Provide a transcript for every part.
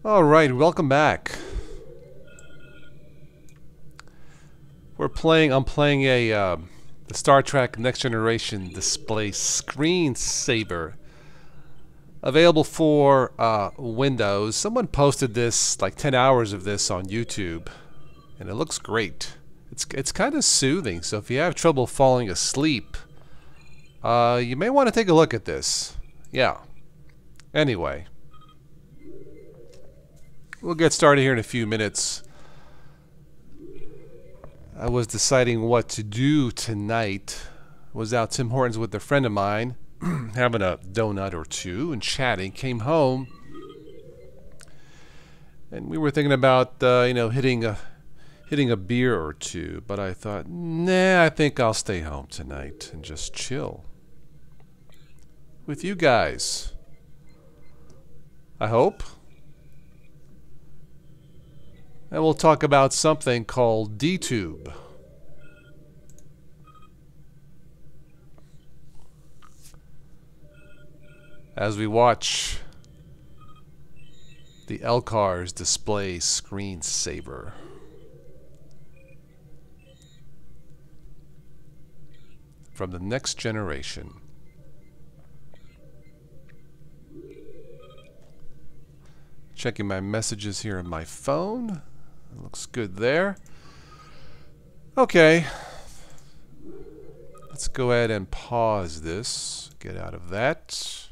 All right, welcome back. I'm playing the Star Trek Next Generation display screensaver. Available for Windows. Someone posted this, like 10 hours of this on YouTube, and it looks great. It's kind of soothing, so if you have trouble falling asleep, you may want to take a look at this. Yeah. Anyway, we'll get started here in a few minutes. I was deciding what to do tonight. I was out Tim Hortons with a friend of mine, having a donut or two and chatting. Came home, and we were thinking about hitting a beer or two. But I thought, nah, I think I'll stay home tonight and just chill with you guys. I hope. And we'll talk about something called DTUBE. As we watch the LCARS display screensaver. From the next generation. Checking my messages here on my phone. Looks good there. Okay. Let's go ahead and pause this. Get out of that.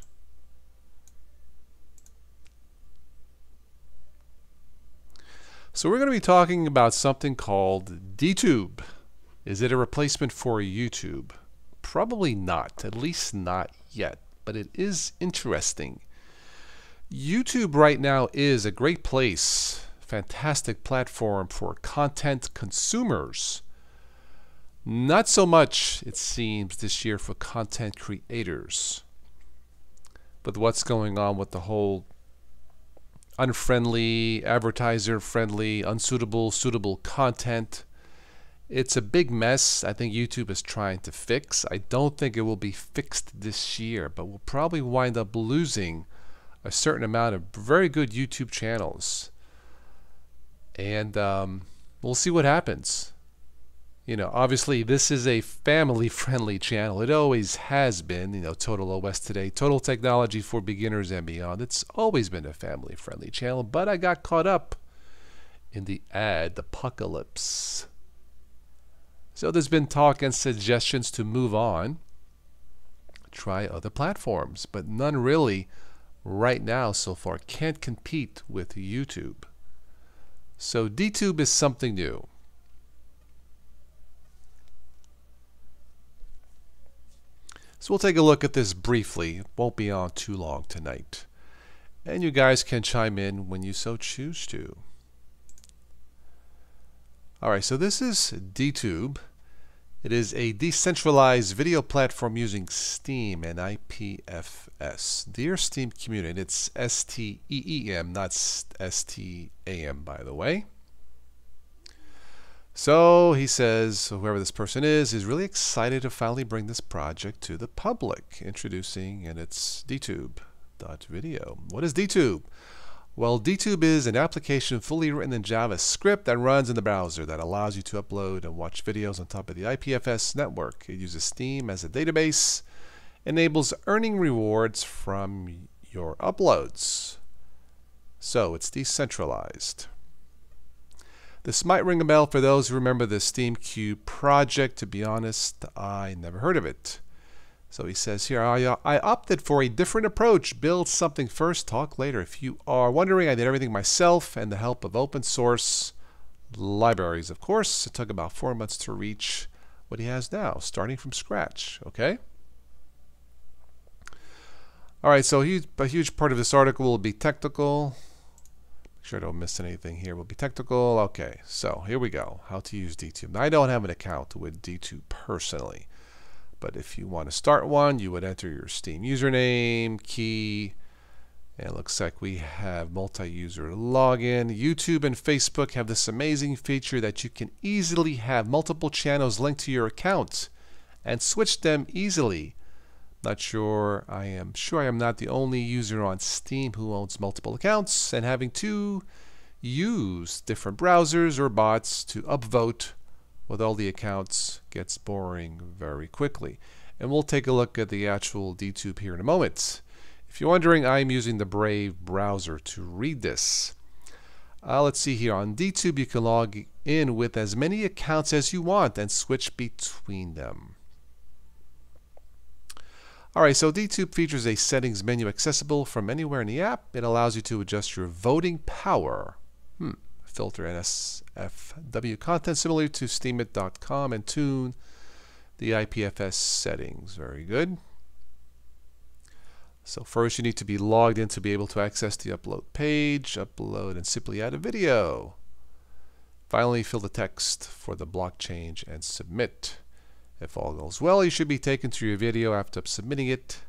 So we're going to be talking about something called DTUBE. Is it a replacement for YouTube? Probably not. At least not yet. But it is interesting. YouTube right now is a great place. Fantastic platform for content consumers. Not so much, it seems, this year for content creators. But what's going on with the whole unfriendly, advertiser-friendly, suitable content, it's a big mess. I think YouTube is trying to fix. I don't think it will be fixed this year, but we'll probably wind up losing a certain amount of very good YouTube channels. And we'll see what happens. You know, obviously this is a family-friendly channel. It always has been. You know, Total OS Today, Total Technology for Beginners and Beyond. It's always been a family-friendly channel, but I got caught up in the ad apocalypse. So there's been talk and suggestions to move on, try other platforms, but none really right now so far can't compete with YouTube. So DTUBE is something new. So we'll take a look at this briefly. It won't be on too long tonight. And you guys can chime in when you so choose to. Alright, so this is DTUBE. It is a decentralized video platform using Steam and IPFS. Dear Steam community, it's S-T-E-E-M, not S-T-A-M, by the way. So he says, whoever this person is really excited to finally bring this project to the public. Introducing, and it's DTUBE.video. What is DTUBE? Well, DTUBE is an application fully written in JavaScript that runs in the browser that allows you to upload and watch videos on top of the IPFS network. It uses Steam as a database, enables earning rewards from your uploads. So it's decentralized. This might ring a bell for those who remember the SteamCube project. To be honest, I never heard of it. So he says here, I opted for a different approach. Build something first, talk later. If you are wondering, I did everything myself and the help of open source libraries. Of course, it took about 4 months to reach what he has now, starting from scratch. Okay? All right, so a huge part of this article will be technical. Make sure I don't miss anything here. Will be technical. Okay, so here we go. How to use DTUBE. Now, I don't have an account with DTUBE personally. But if you want to start one, you would enter your Steam username, key, and it looks like we have multi-user login. YouTube and Facebook have this amazing feature that you can easily have multiple channels linked to your account and switch them easily Not sure. I am sure I am not the only user on Steam who owns multiple accounts, and having to use different browsers or bots to upvote with all the accounts gets boring very quickly. And we'll take a look at the actual DTUBE here in a moment. If you're wondering, I'm using the Brave browser to read this. Let's see here. On DTUBE, you can log in with as many accounts as you want and switch between them. Alright, so DTUBE features a settings menu accessible from anywhere in the app. It allows you to adjust your voting power. Filter NSFW content similar to steemit.com and tune the IPFS settings. Very good. So first you need to be logged in to be able to access the upload page. Upload and simply add a video. Finally, fill the text for the block change and submit. If all goes well, you should be taken to your video after submitting it.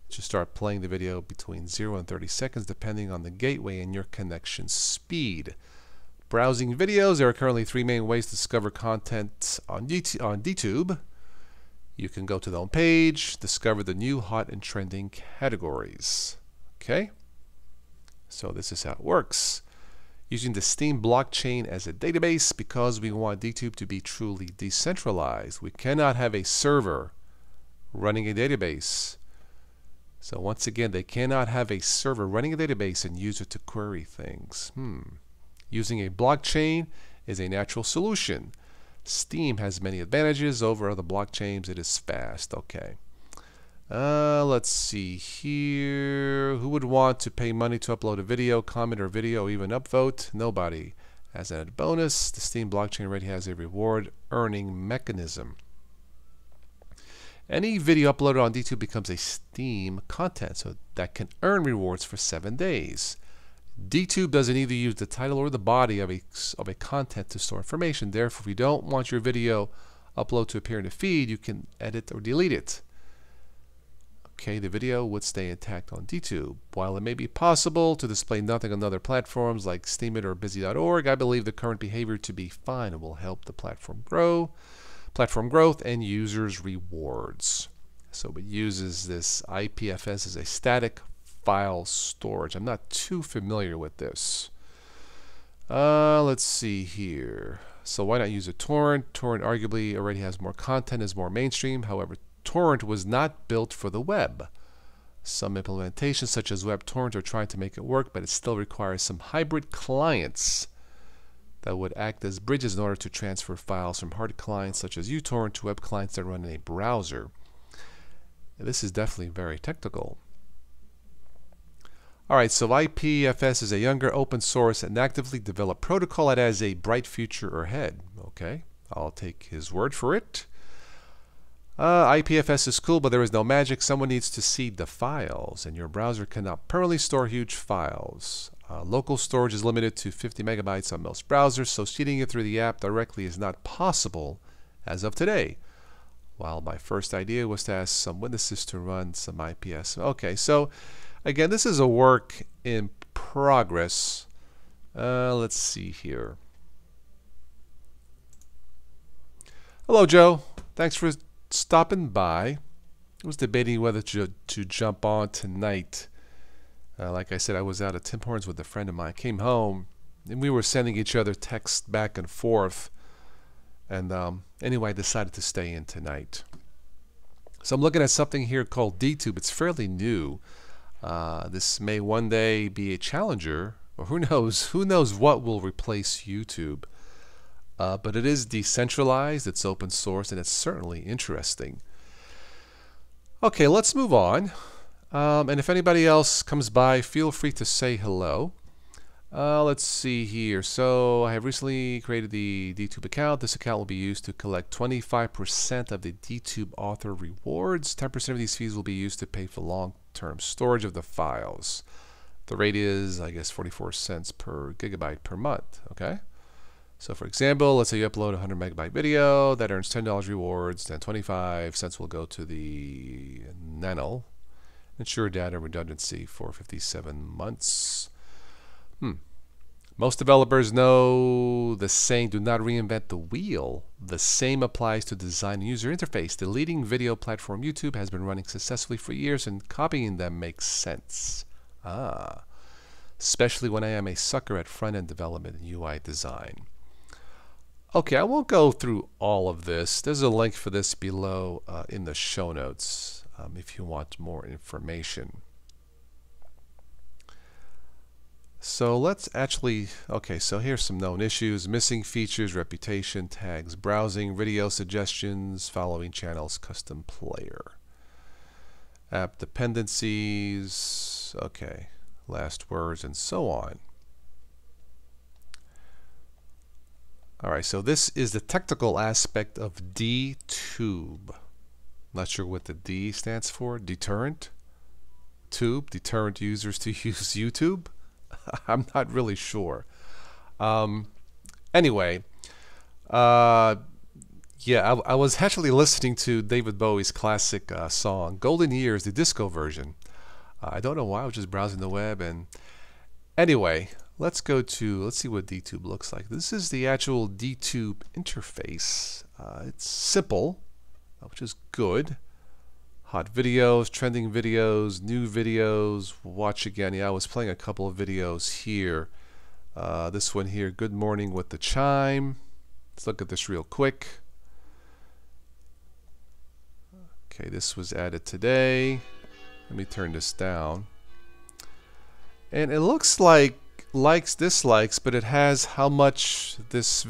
It should start playing the video between 0 and 30 seconds depending on the gateway and your connection speed. Browsing videos, there are currently 3 main ways to discover content on DTUBE. You can go to the home page, discover the new hot and trending categories. Okay? So this is how it works. Using the Steam blockchain as a database because we want DTUBE to be truly decentralized. We cannot have a server running a database. So once again, they cannot have a server running a database and use it to query things. Using a blockchain is a natural solution. Steam has many advantages over other blockchains. It is fast. Okay. Let's see here. Who would want to pay money to upload a video, comment, or video, or even upvote? Nobody. As an added bonus, the Steam blockchain already has a reward earning mechanism. Any video uploaded on DTUBE becomes a Steam content, so that can earn rewards for 7 days. DTUBE doesn't either use the title or the body of a content to store information. Therefore, if you don't want your video upload to appear in the feed, you can edit or delete it. Okay, the video would stay intact on DTUBE. While it may be possible to display nothing on other platforms like Steemit or Busy.org, I believe the current behavior to be fine and will help the platform growth and users' rewards. So it uses this IPFS as a static file storage. I'm not too familiar with this. Let's see here. So why not use a torrent? Torrent arguably already has more content, is more mainstream. However, torrent was not built for the web. Some implementations such as WebTorrent are trying to make it work, but it still requires some hybrid clients that would act as bridges in order to transfer files from hard clients such as uTorrent to web clients that run in a browser. And this is definitely very technical. Alright, so IPFS is a younger open source and actively developed protocol that has a bright future ahead. Okay, I'll take his word for it. IPFS is cool, but there is no magic. Someone needs to seed the files, and your browser cannot permanently store huge files. Local storage is limited to 50 megabytes on most browsers, so seeding it through the app directly is not possible as of today. While my first idea was to ask some witnesses to run some IPS. Okay, so again, this is a work in progress. Let's see here. Hello, Joe. Thanks for stopping by. I was debating whether to jump on tonight. Like I said, I was out at Tim Hortons with a friend of mine. Came home, and we were sending each other texts back and forth. And anyway, I decided to stay in tonight. So I'm looking at something here called DTUBE. It's fairly new. This may one day be a challenger, or who knows what will replace YouTube. But it is decentralized, it's open source, and it's certainly interesting. Okay, let's move on. And if anybody else comes by, feel free to say hello. Let's see here. So I have recently created the DTUBE account. This account will be used to collect 25% of the DTUBE author rewards. 10% of these fees will be used to pay for long-term storage of the files. The rate is, I guess, 44 cents per gigabyte per month. Okay. So for example, let's say you upload a 100 megabyte video that earns $10 rewards, then 25 cents will go to the Nano. Ensure data redundancy for 57 months. Most developers know the saying, do not reinvent the wheel. The same applies to design and user interface. The leading video platform YouTube has been running successfully for years, and copying them makes sense. Especially when I am a sucker at front-end development and UI design. Okay, I won't go through all of this. There's a link for this below in the show notes if you want more information. So let's actually, okay, so here's some known issues: missing features, reputation, tags, browsing, video suggestions, following channels, custom player, app dependencies, okay, last words, and so on. Alright, so this is the technical aspect of DTUBE. Not sure what the D stands for. Deterrent? Tube? Deterrent users to use YouTube? I'm not really sure. Anyway, yeah, I was actually listening to David Bowie's classic song, Golden Years, the disco version. I don't know why, I was just browsing the web. And anyway, let's see what DTUBE looks like. This is the actual DTUBE interface. It's simple, which is good. Hot videos, trending videos, new videos, watch again. Yeah, I was playing a couple of videos here. This one here, Good Morning with the Chime. Let's look at this real quick. Okay, this was added today. Let me turn this down. And it looks like likes, dislikes, but it has how much this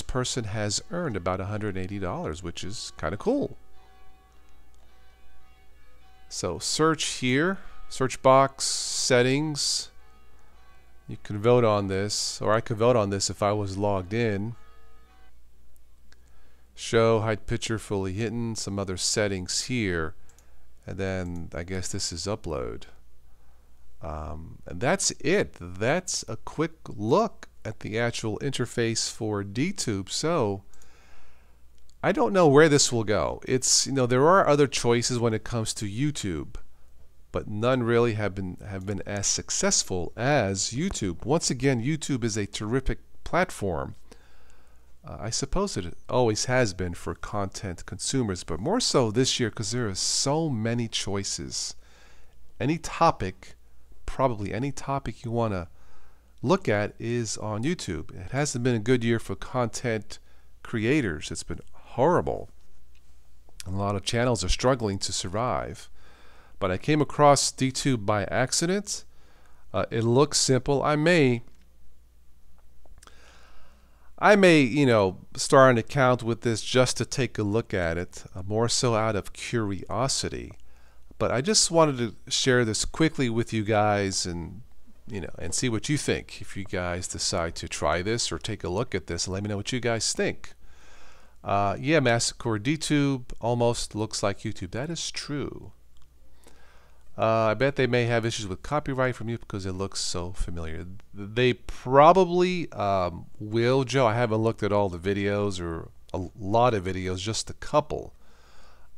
person has earned, about $180, which is kind of cool. So search here, search box, settings. You can vote on this, or I could vote on this if I was logged in. Show, hide picture, fully hidden, some other settings here, and then I guess this is upload. And that's it. That's a quick look at the actual interface for DTUBE. So I don't know where this will go. It's, there are other choices when it comes to YouTube, but none really have been as successful as YouTube. Once again, YouTube is a terrific platform. I suppose it always has been for content consumers, but more so this year because there are so many choices. Any topic, probably any topic you want to look at, is on YouTube. It hasn't been a good year for content creators. It's been horrible. A lot of channels are struggling to survive. But I came across DTUBE by accident. It looks simple. I may start an account with this just to take a look at it, more so out of curiosity. But I just wanted to share this quickly with you guys, and and see what you think. If you guys decide to try this or take a look at this, let me know what you guys think. Yeah, Massacre, DTUBE almost looks like YouTube. That is true. I bet they may have issues with copyright from you because it looks so familiar. They probably will, Joe. I haven't looked at all the videos, or a lot of videos, just a couple.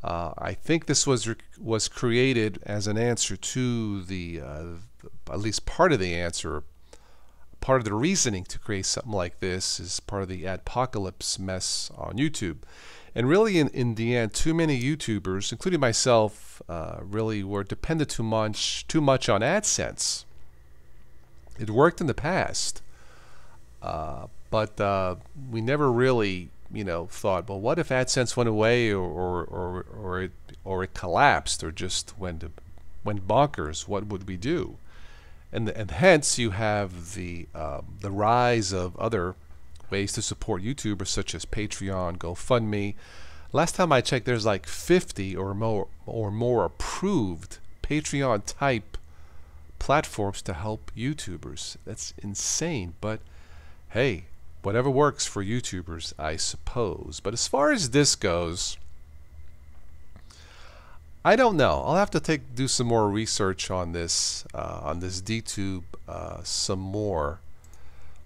I think this was created as an answer to the at least part of the answer. Part of the reasoning to create something like this is part of the adpocalypse mess on YouTube. And really, in the end, too many YouTubers, including myself, really were dependent too much on AdSense. It worked in the past, but we never really, thought, well, what if AdSense went away, or it collapsed, or just went bonkers? What would we do? And hence you have the rise of other ways to support YouTubers, such as Patreon, GoFundMe. Last time I checked, there's like 50 or more approved Patreon type platforms to help YouTubers. That's insane, but hey, whatever works for YouTubers, I suppose. But as far as this goes, I don't know. I'll have to do some more research on this DTUBE some more.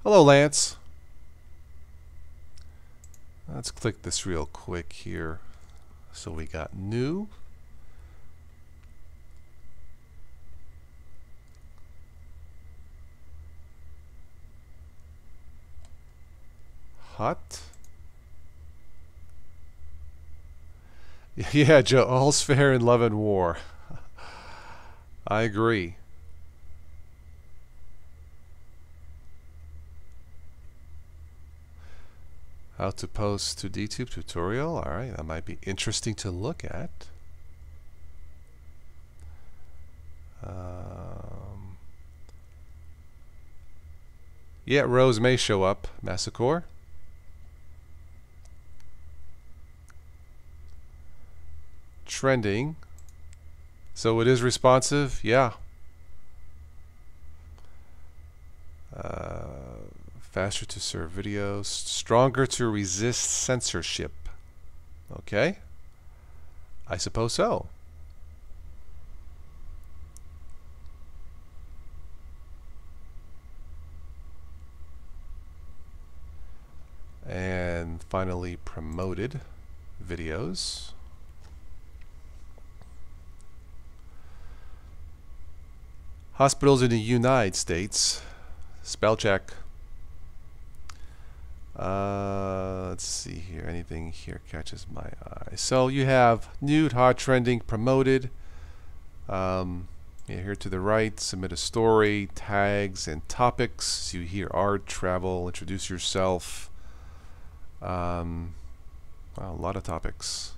Hello, Lance. Let's click this real quick here. So we got new. Hot? Yeah, Joe, all's fair in love and war. I agree. How to post to DTUBE tutorial. All right, that might be interesting to look at. Yeah, rows may show up. Massacre. Trending. So it is responsive. Yeah. Faster to serve videos. Stronger to resist censorship. Okay. I suppose so. And finally, promoted videos. Hospitals in the United States. Spell check. Let's see here. Anything here catches my eye. So you have nude, hot, trending, promoted. Here to the right, submit a story, tags, and topics. So you hear art, travel, introduce yourself. Wow, a lot of topics.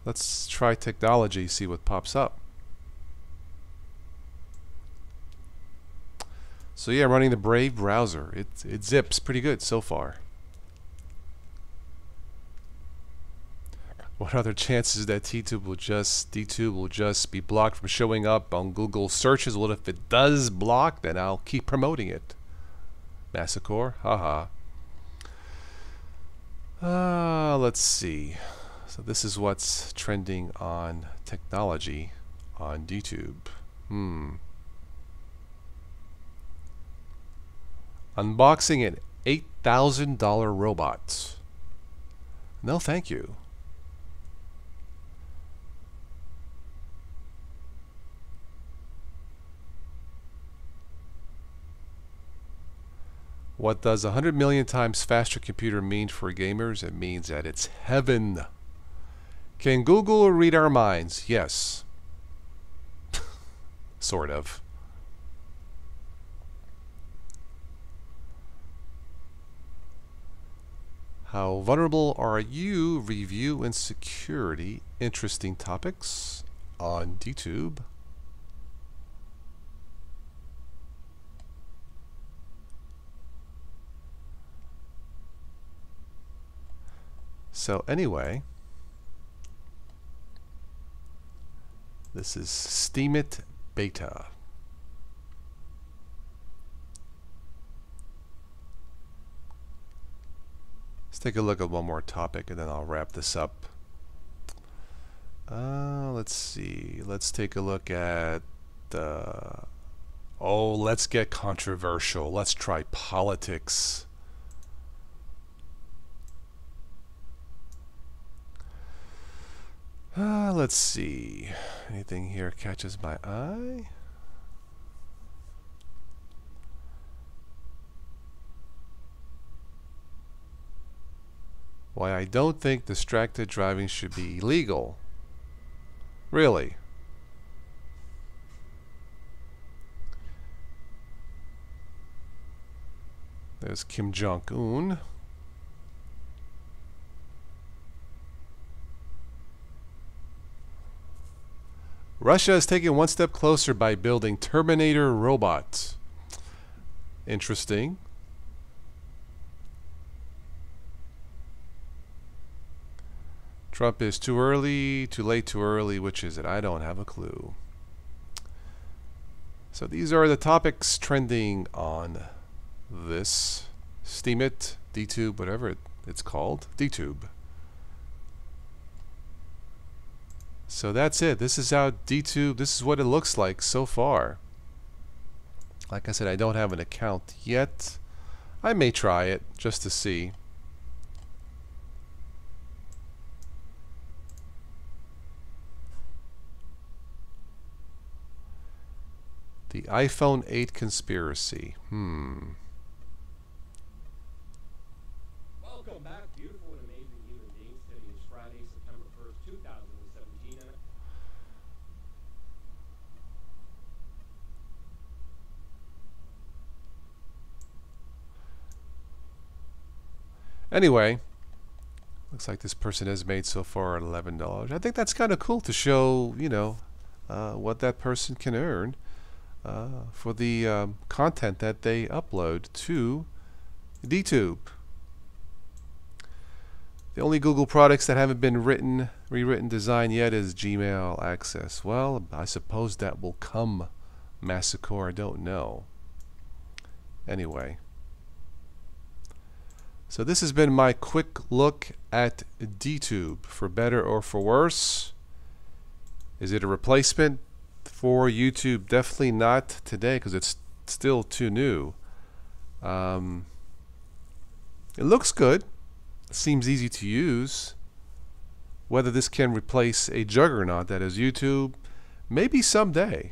Let's try technology, see what pops up. So yeah, running the Brave browser. It zips pretty good so far. What are the chances that DTUBE will just be blocked from showing up on Google searches? Well, if it does block, then I'll keep promoting it. Massacre, haha. Let's see. So this is what's trending on technology on DTUBE. Unboxing an $8,000 robot. No, thank you. What does 100 million times faster computer mean for gamers? It means that it's heaven. Can Google read our minds? Yes. Sort of. How vulnerable are you? Review and security. Interesting topics on DTUBE. So anyway, this is Steemit Beta. Let's take a look at one more topic and then I'll wrap this up. Let's see. Let's take a look at let's get controversial. Let's try politics. Let's see. Anything here catches my eye? Why I don't think distracted driving should be illegal. Really? There's Kim Jong-un. Russia is taking one step closer by building Terminator robots. Interesting. Trump is too early, too late, too early. Which is it? I don't have a clue. So these are the topics trending on this Steemit, DTUBE, whatever it's called, DTUBE. So that's it. This is how DTUBE, this is what it looks like so far. Like I said, I don't have an account yet. I may try it just to see. The iPhone 8 conspiracy. Anyway, looks like this person has made so far $11. I think that's kind of cool to show, what that person can earn for the content that they upload to DTUBE. The only Google products that haven't been rewritten design yet is Gmail Access. Well, I suppose that will come, Massacre. I don't know. Anyway. So this has been my quick look at DTUBE. For better or for worse. Is it a replacement for YouTube? Definitely not today because it's still too new. It looks good. Seems easy to use. Whether this can replace a juggernaut that is YouTube, maybe someday.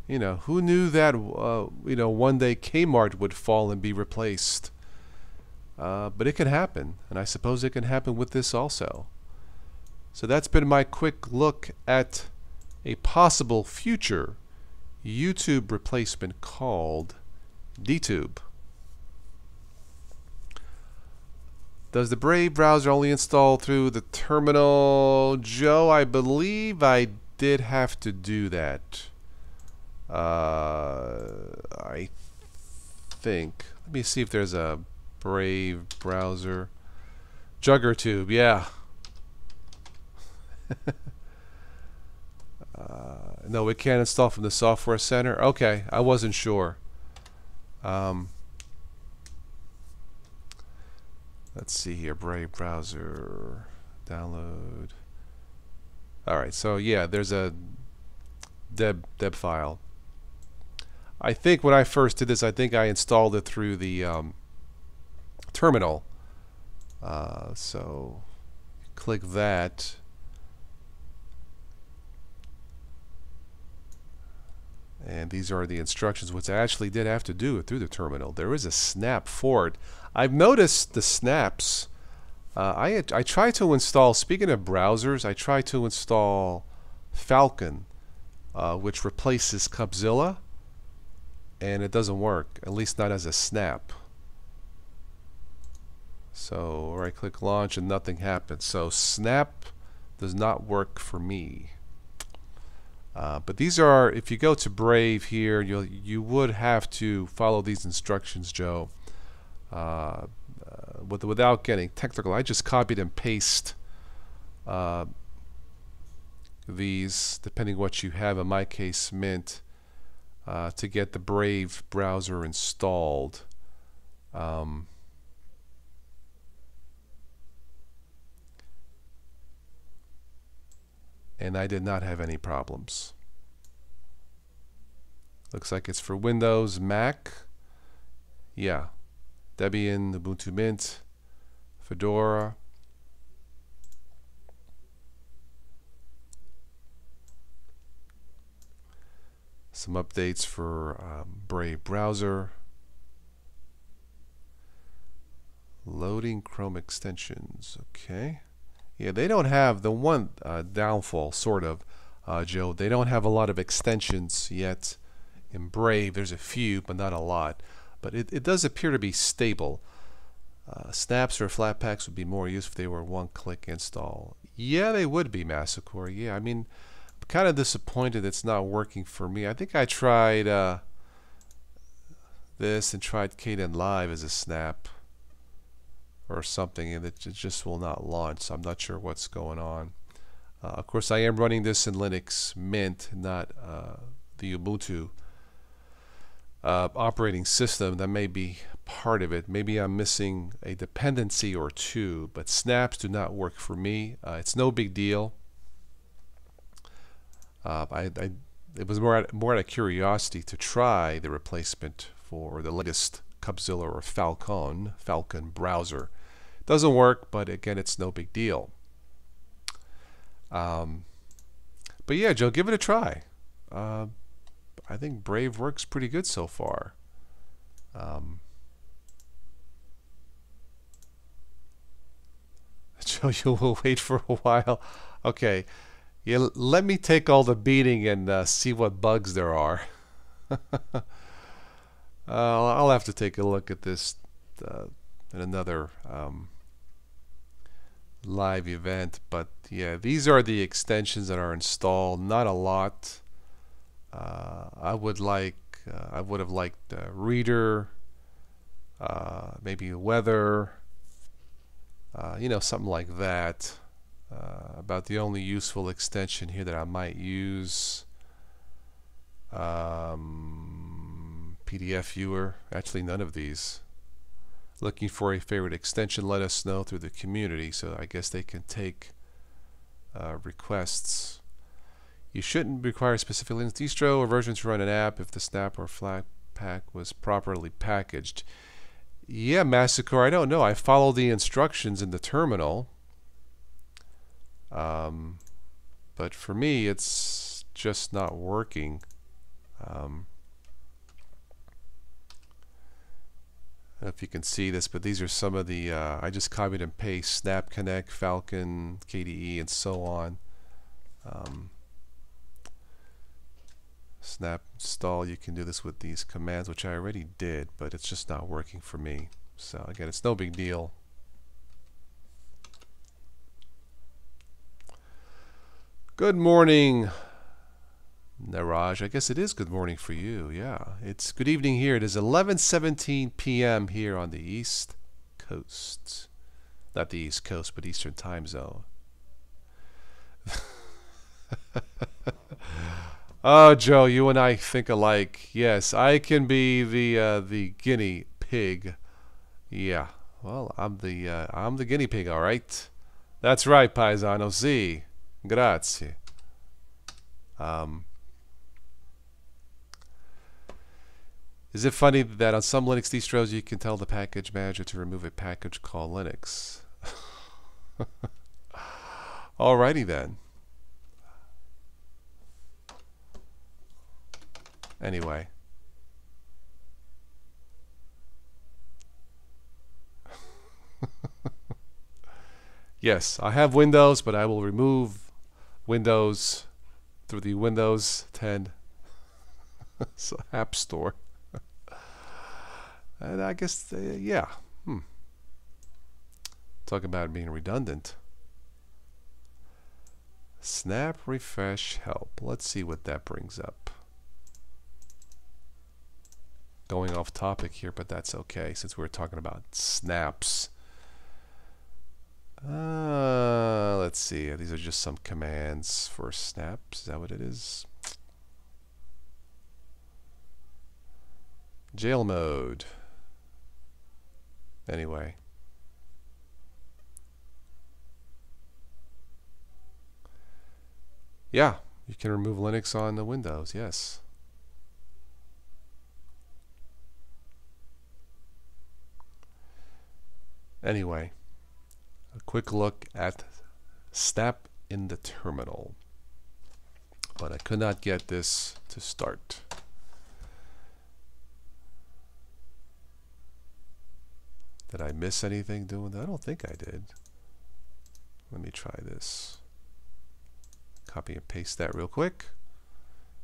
Who knew that one day Kmart would fall and be replaced? But it can happen, and I suppose it can happen with this also. So that's been my quick look at a possible future YouTube replacement called DTUBE. Does the Brave browser only install through the terminal? Joe, I believe I did have to do that. I think. Let me see if there's a Brave browser. JuggerTube, yeah. No, it can't install from the Software Center. Okay, I wasn't sure. Let's see here, Brave browser, download. All right, so yeah, there's a deb file. I think when I first did this, I think I installed it through the terminal. So click that. And these are the instructions, which I actually did have to do it through the terminal. There is a snap for it. I've noticed the snaps. I tried to install, speaking of browsers, I tried to install Falcon, which replaces Cubzilla, and it doesn't work, at least not as a snap. So right click launch and nothing happens. So snap does not work for me. But these are, if you go to Brave here, you would have to follow these instructions, Joe. Without getting technical, I just copied and paste these, depending what you have. In my case, Mint, to get the Brave browser installed. And I did not have any problems. Looks like it's for Windows, Mac. Yeah. Debian, Ubuntu Mint, Fedora. Some updates for Brave browser. Loading Chrome extensions. Okay. Yeah, they don't have the one downfall, sort of, Joe. They don't have a lot of extensions yet in Brave. There's a few, but not a lot. But it does appear to be stable. Snaps or Flatpaks would be more useful if they were one-click install. Yeah, they would be, Massacre. Yeah, I mean, I'm kind of disappointed it's not working for me. I think I tried this and tried Kdenlive as a snap or something, and it just will not launch. So I'm not sure what's going on. Of course, I am running this in Linux Mint, not the Ubuntu operating system. That may be part of it. Maybe I'm missing a dependency or two, but snaps do not work for me. It's no big deal. It was more out of curiosity to try the replacement for the latest Cubzilla or Falcon browser. Doesn't work, but again, it's no big deal. But yeah, Joe, give it a try. I think Brave works pretty good so far. Joe, you will wait for a while. Okay. Yeah, let me take all the beating and see what bugs there are. I'll have to take a look at this in another live event. But yeah, these are the extensions that are installed. Not a lot. I would have liked Reader, maybe Weather, something like that. About the only useful extension here that I might use. PDF viewer. Actually, none of these. Looking for a favorite extension, let us know through the community, so I guess they can take requests. You shouldn't require specific Linux distro or version to run an app if the snap or Flatpak was properly packaged. Yeah, Massacre, I don't know. I follow the instructions in the terminal. But for me, it's just not working. I don't know if you can see this, but these are some of the, I just copied and paste Snap Connect, Falcon, KDE, and so on. Snap install, you can do this with these commands, which I already did, but it's just not working for me. So again, it's no big deal. Good morning, Naraj. I guess it is good morning for you. Yeah, it's good evening here. It is 11:17 p.m. here on the East Coast. Not the East Coast, but Eastern Time Zone. Oh, Joe, you and I think alike. Yes, I can be the guinea pig. Yeah. Well, I'm the guinea pig, all right. That's right, paisano. Sì. Grazie. Is it funny that on some Linux distros you can tell the package manager to remove a package called Linux? Alrighty then. Anyway. Yes, I have Windows, but I will remove Windows through the Windows 10 App Store. And I guess, yeah. Talk about being redundant. Snap refresh help. Let's see what that brings up. Going off topic here, but that's okay since we're talking about snaps. Let's see. These are just some commands for snaps. Is that what it is? Jail mode. Anyway. Yeah, you can remove Linux on the Windows, yes. Anyway, a quick look at Snap in the terminal. But I could not get this to start. Did I miss anything doing that? I don't think I did. Let me try this. Copy and paste that real quick.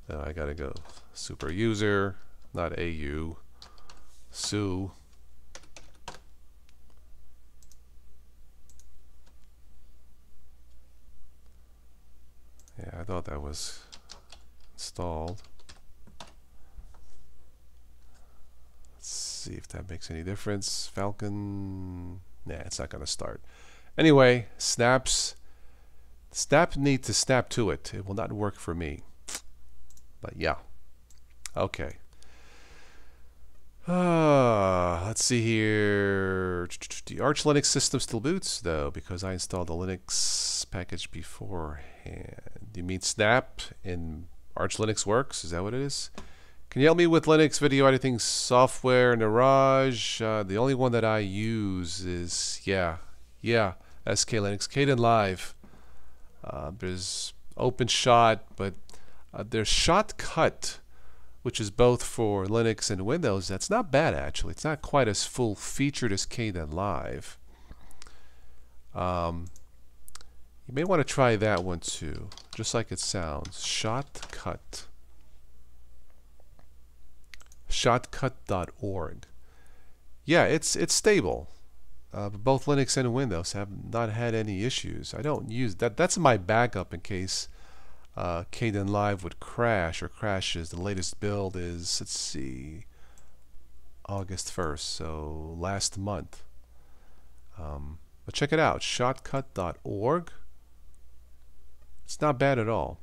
I gotta go super user, not AU, su. Yeah, I thought that was installed. Let's see if that makes any difference. Falcon, nah, it's not gonna start. Anyway, snaps. Snap need to snap to it. It will not work for me. But yeah. Okay. Let's see here. The Arch Linux system still boots though because I installed the Linux package beforehand. Do you mean Snap in Arch Linux works? Is that what it is? Can you help me with Linux video editing software, Naraj? The only one that I use is SK Linux, Kdenlive. There's OpenShot, but there's Shotcut, which is both for Linux and Windows. That's not bad actually. It's not quite as full featured as Kdenlive. You may want to try that one too, just like it sounds. Shotcut. Shotcut.org. Yeah, it's stable. both Linux and Windows have not had any issues. I don't use that. That's my backup in case Kden Live would crash or crashes. The latest build is, let's see, August 1st, so last month. But check it out, shotcut.org. It's not bad at all.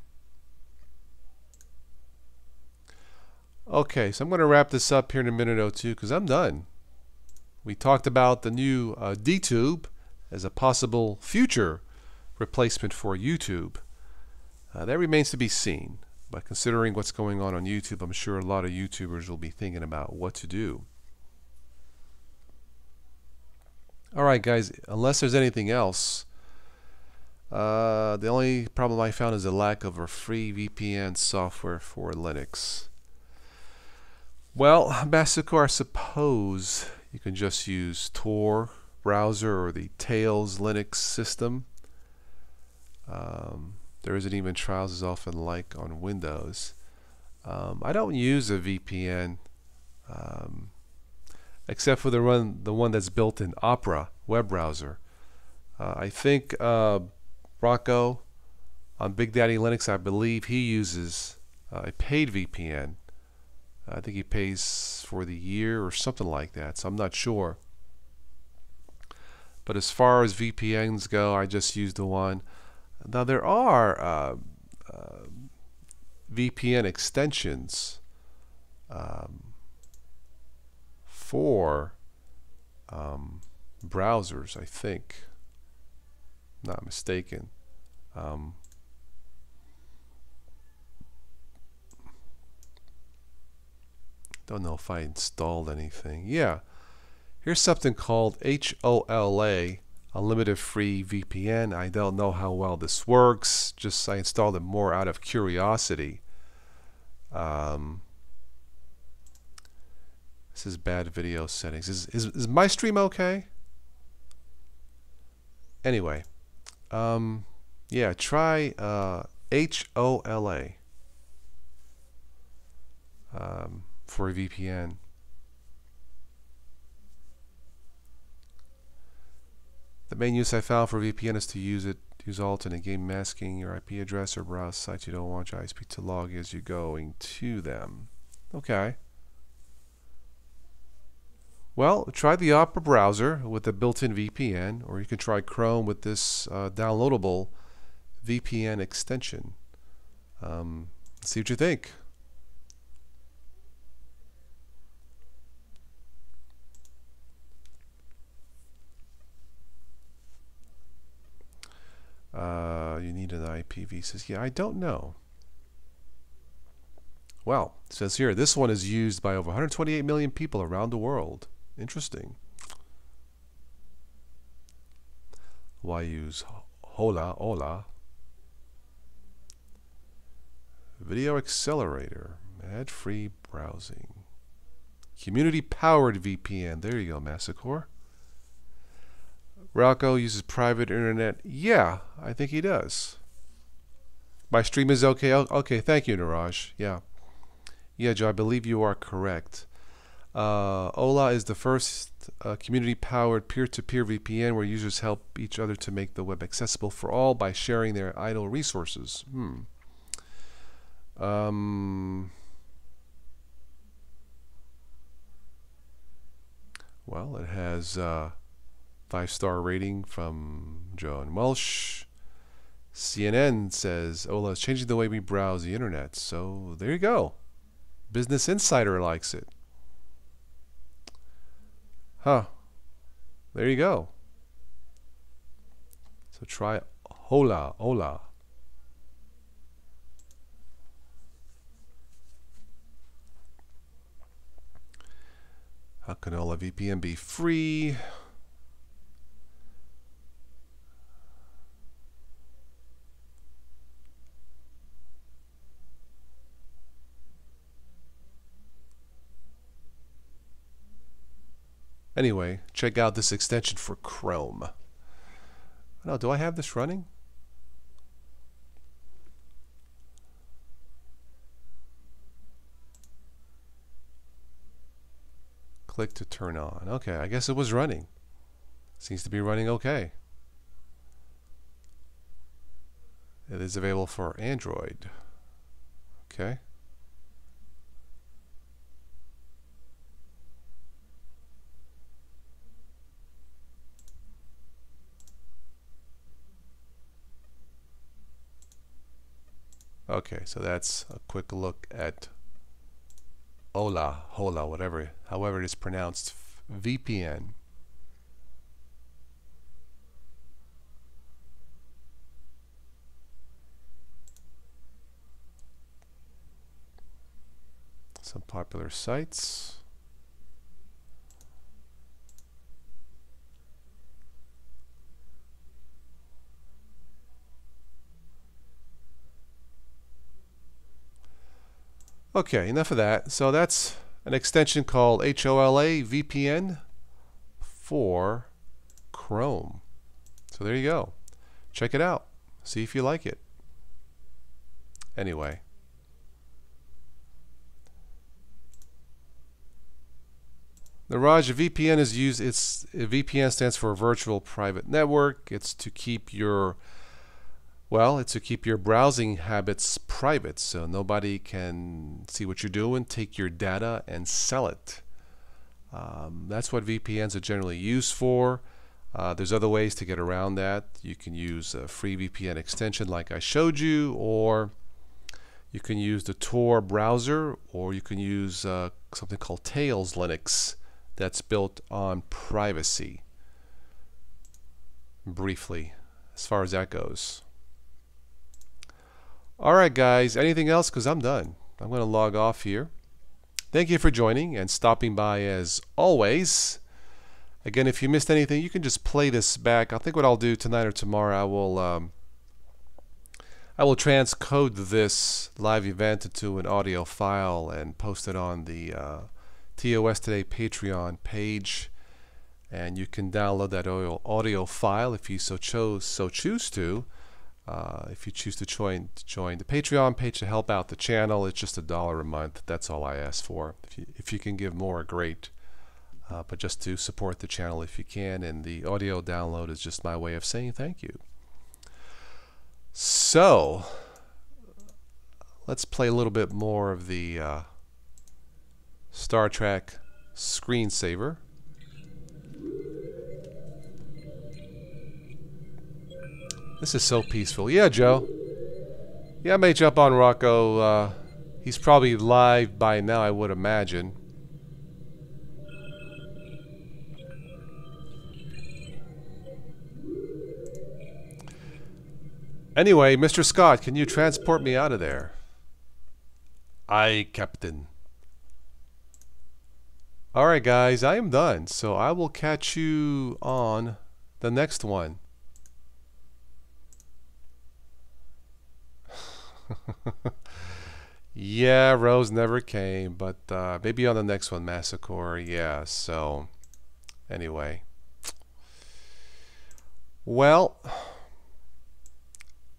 Okay, so I'm going to wrap this up here in a minute or two because I'm done. We talked about the new DTUBE as a possible future replacement for YouTube. That remains to be seen. But considering what's going on YouTube, I'm sure a lot of YouTubers will be thinking about what to do. Alright guys, unless there's anything else, the only problem I found is the lack of a free VPN software for Linux. Well, Massacre, I suppose you can just use Tor browser or the Tails Linux system. There isn't even trials as often like on Windows. I don't use a VPN except for the one that's built in Opera web browser. I think Rocco on Big Daddy Linux, I believe he uses a paid VPN. I think he pays for the year or something like that, so I'm not sure. But as far as VPNs go, I just use the one. Now there are VPN extensions for browsers, I think. Not mistaken. Don't know if I installed anything. Yeah, here's something called HOLA, Unlimited Free VPN. I don't know how well this works. Just I installed it more out of curiosity. This is bad video settings. Is my stream okay? Anyway, yeah, try HOLA for a VPN. The main use I found for VPN is to use alternate game masking your IP address or browse sites you don't want your ISP to log as you're going to them. Okay. Well, try the Opera browser with the built-in VPN, or you can try Chrome with this downloadable VPN extension. See what you think. You need an IPv6. Says, yeah, I don't know. Well, it says here, this one is used by over 128 million people around the world. Interesting. Why use HOLA? Video accelerator, ad-free browsing, community-powered VPN. There you go, Massacre. Rocco uses private internet. Yeah, I think he does. My stream is okay. Okay, thank you, Niraj. Yeah. Yeah, Joe, I believe you are correct. Ola is the first community-powered peer-to-peer VPN where users help each other to make the web accessible for all by sharing their idle resources. Well, it has 5-star rating from Joan Welsh. CNN says Ola is changing the way we browse the internet. So there you go. Business Insider likes it. Huh. There you go. So try Ola. How can Ola VPN be free? Anyway, check out this extension for Chrome. No, do I have this running? Click to turn on. Okay, I guess it was running. Seems to be running okay. It is available for Android. Okay. Okay, so that's a quick look at Hola, however it is pronounced, VPN. Some popular sites. Okay, enough of that. So that's an extension called HOLA VPN for Chrome. So there you go. Check it out. See if you like it. Anyway. The Raj, VPN is used. VPN stands for Virtual Private Network. It's to keep your browsing habits private, so nobody can see what you're doing, take your data, and sell it. That's what VPNs are generally used for. There's other ways to get around that. You can use a free VPN extension like I showed you, or you can use the Tor browser, or you can use something called Tails Linux that's built on privacy. Briefly, as far as that goes. Alright guys, anything else? Because I'm done. I'm going to log off here. Thank you for joining and stopping by as always. Again, if you missed anything, you can just play this back. I think what I'll do tonight or tomorrow, I will transcode this live event into an audio file and post it on the TOS Today Patreon page. And you can download that audio file if you so choose to. If you choose to join the Patreon page to help out the channel, it's just $1 a month. That's all I ask for. If you can give more, great. But just to support the channel if you can, and the audio download is just my way of saying thank you. So let's play a little bit more of the Star Trek screensaver. This is so peaceful. Yeah, Joe. Yeah, I may jump on Rocco. He's probably live by now, I would imagine. Anyway, Mr. Scott, can you transport me out of there? Aye, Captain. Alright, guys, I am done. So I will catch you on the next one. Yeah, Rose never came, but maybe on the next one, Massacre. Yeah, so anyway. Well,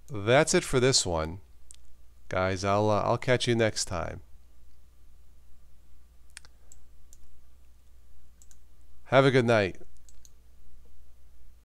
that's it for this one. Guys, I'll catch you next time. Have a good night.